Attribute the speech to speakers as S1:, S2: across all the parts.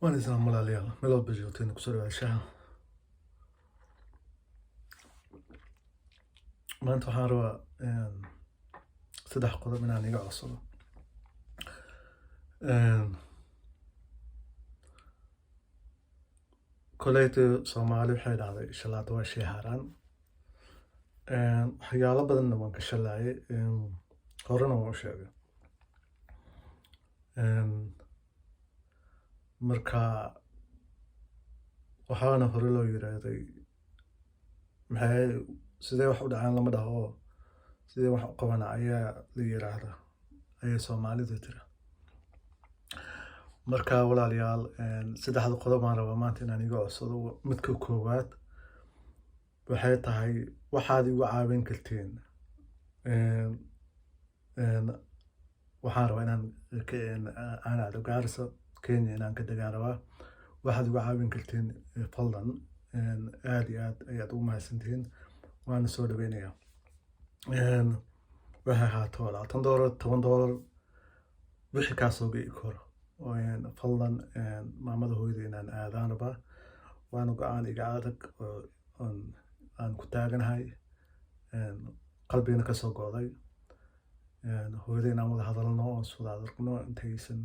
S1: Waan isla malaalayaal meel walba joogteen ku soo dhawaashaha. Maanta waxaan rabaa saddex qodob inaan iga codsado. Koleyta Soomaali waxay dhahday shalaata waa shay xaaraan. Waxyaalo badanna waan ka shalaayay. Horena waan u sheegay. Marka waxaana hore loo yiraahday maxay sidee wax u dhacaan lama dhaho sidee wax u qabana ayaa la yiraahdaa ayay Soomaalidu tiri. Marka walaalayaal saddexda qodob aan rabaa maanta inaan iga codsado. Midka koowaad waxay tahay waxaad igu caawin kartiin. Waxaan rabaa inaan aado Gaarisa Kenya inaan ka degaan rabaa. Waxaad igu caawin kartiin fadlan aad iyo aad ayaad ugu mahadsantihiin. Waana soo dhaweynayaa. Waxay ahaato $20 $10 wixii kaa soo gai karo. Fadlan maamada hooyada inaan aadaan rabaa. Waana go'aan iga adag oo aan ku taaganahay. Qalbigana ka soo go'day. Hooyada inaan wada hadalno oo soo aragno intaysan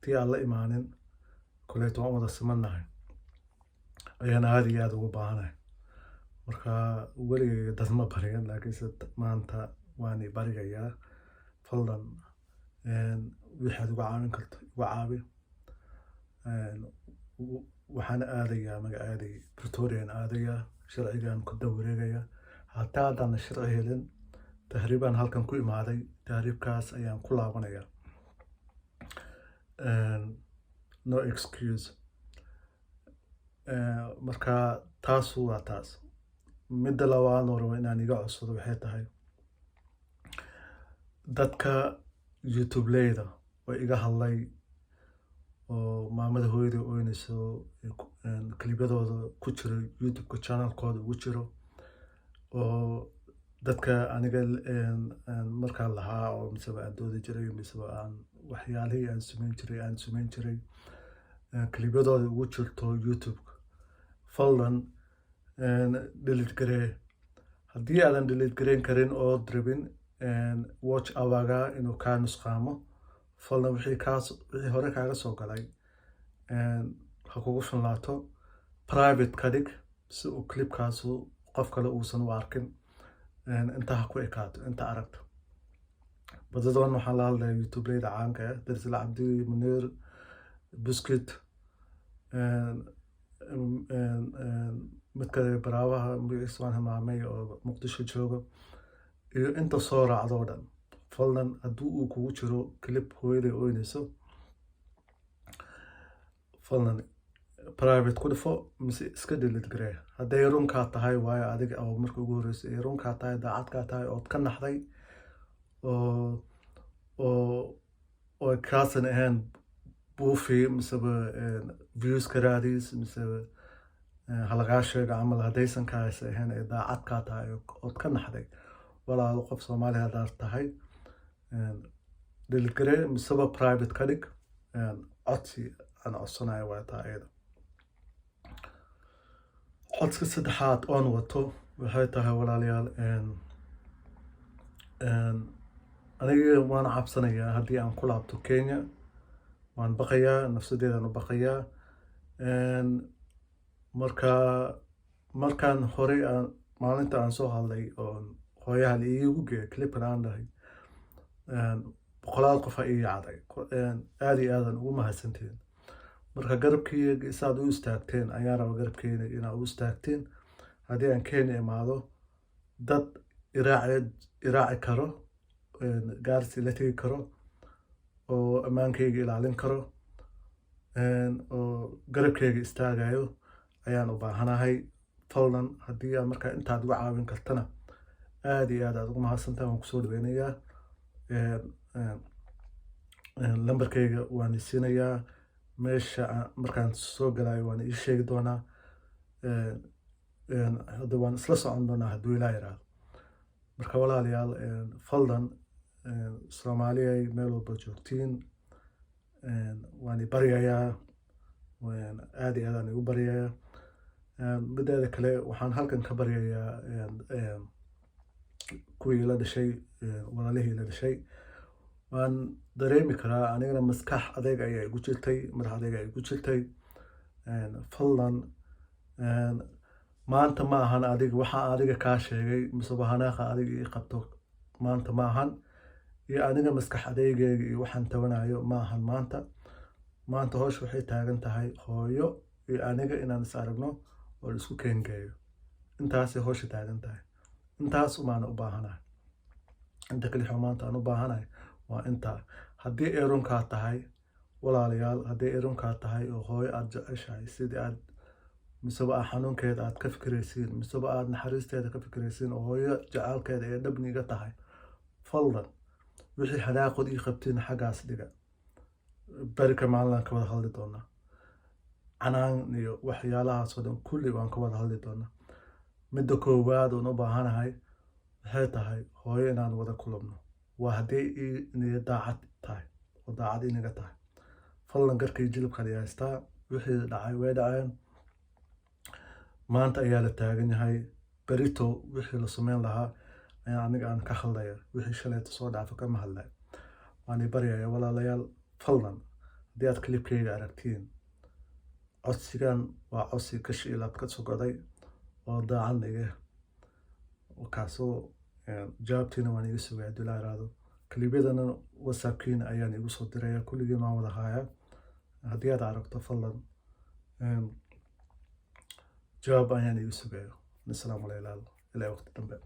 S1: tii aan la imaanin. Koleyta waan wada simannahay. Ayaan aad iyo aad ugu baahanahay. Marka weligay dad ma baryan laakiinse maanta waan i barigayaa. Fadlan waxaad igu caawin karto igu caawi. Waxaan aadayaa magacaaday Pretoria aadayaa sharcigan ku dawareegaya. Hataa haddaan sharci helin tahriibaan halkan ku imaaday. Tahriibkaas ayaan ku laabanayaa. No excuse. Marka taas waa taas. Midda labaad oo rabo inaan iga codsado waxay tahay dadka YouTube leyda oo iga hadlay oo maamada hooyada oynayso klibadooda ku jiro YouTube channelkooda ugu jiro oo dadka aniga markaan lahaa oo misaba aan doodi jiray misaba aan waxyaalihii aan samayn jiray klibadooda ugu jirto YouTube. Fadlan delete garee. Haddii aadan delete gareyn karin oo rabin watch hour-ga inuu kaa nusqaamo. Fadlan wixii hore kaaga soo galay ha kugu filnaato. Private ka dhig si uu clipkaasu qof kale uusan u arkin. Inta ha ku ekaato inta aragto. Badadoon waxaan la hadlayaa YouTube leyda caanka ah Darsila Cabdi Munir Buskit midka baraawaha magaciisa waan hilmaamay oo Muqdisho jooga iyo inta soo raacdo oo dhan. Fadlan haddii uu kugu jiro clip hooyada oynayso fadlan private ku dhifo mise iska delete garee. Hadday runkaa tahay waayo adiga oo markii ugu horreysay ay runkaa tahay daacadkaa tahay ood ka naxday oo kaasan ahayn buufi misaba views ka raadis misaba halagaa sheega camal haddaysan kaas ahayn ee daacadkaa tahay ood ka naxday walaalo qof Soomaali haddaad tahay delete garee misaba private ka dhig. Codsi aan codsanayo waa taa ayada. Codska saddexaad oon wato waxay tahay walaalayaal aniga waan cabsanayaa haddii aan ku laabto Kenya. Waan baqayaa nafsadeedaan u baqayaa. Markaan hore maalinta aan soo hadlay oo hooyaha la iigu geeyay clip aan dhahay boqolaal qof ii yacday. Aad iyo aad ugu mahadsantiin. Marka garabkayga isaad u istaagteen ayaan rabaa garabkayga inaad u istaagteen. Haddii aan Kenya imaado dad iraaci karo Gaarsi la tegi karo oo ammaankayga ilaalin karo oo garabkayga istaagayo ayaan u baahanahay. Fadlan haddii aan markaa intaad uga caawin kartana aad iyo aad ugu mahadsantahay. Waan ku soo dhaweynayaa. Lambarkayga waan siinayaa. Meesha markaan soo galayo waan ii sheegi doonaa. Hadda waan isla socon doonaa hadduu Ilaahay yiraahdo. Marka walaalayaal fadlan Soomaaliyay meel walba joogtiin waan i baryayaa aad iyo aad aan igu baryayaa. Mideeda kale waxaan halkan ka baryayaa kuwii la dhashay, walaalihii la dhashay. Waan dareemi karaa anigana maskax adeeg ayaa igu jirtay, madax adeeg ayaa igu jirtay. Fadlan maanta ma ahan adiga waxa adiga kaa sheegay mise hanaaqa adiga ii qabto maanta ma ahan, iyo aniga maskax adeegayga iyo waxaan tabanayo ma ahan maanta. Maanta hawsha waxay taagan tahay hooyo iyo aniga inaan is aragno oo la isku keengeeyo. Intaasay hawsha taagan tahay. Intaas umaana u baahanahay. Inta kale maanta aan u baahanahay waa intaa. Haddii ay runkaa tahay walaalayaal, haddii ay runkaa tahay oo hooyo aad jeceshahay sidii aad miseba aad xanuunkeeda aad ka fikiraysiin, miseba aad naxariisteeda ka fikiraysiin, oo hooyo jacaalkeeda ee dhabniga tahay, fadlan wixii hadaaqod ii qabtiin xaggaas dhiga. Barika maalinaan ka wada hadli doonaa. Canaan iyo waxyaalahaas oo dhan kulli waan ka wada hadli doonaa. Midda koowaad oon u baahanahay waxay tahay hooyo inaan wada kulabno. Waa haddii ii daacad tahay oo daacad inaga tahay. Fadlan garkay jilibka haystaa. Wixii dhacay way dhaceen. Maanta ayaa la taagan yahay. Berito wixii la sameyn lahaa ayaa aniga aan ka hadlaya. Wixii shalayta soo dhaafay kama hadlay. Waan baryayaa walaalayaal, fadlan haddii aad clipkayga aragtiin, codsigan waa codsi kashi ilaad ka sogoday oo daacad iga kaasoo jawaabtiina waan iga sugaya haddii la yiraahdo. Clipyadana WhatsAppkiina ayaan igu soo diraya, kulligiin waan wada hayaa. Haddii aad aragto fadlan jawaab ayaan iga sugaya. Assalaamu calaykum ilaa waqti dambe.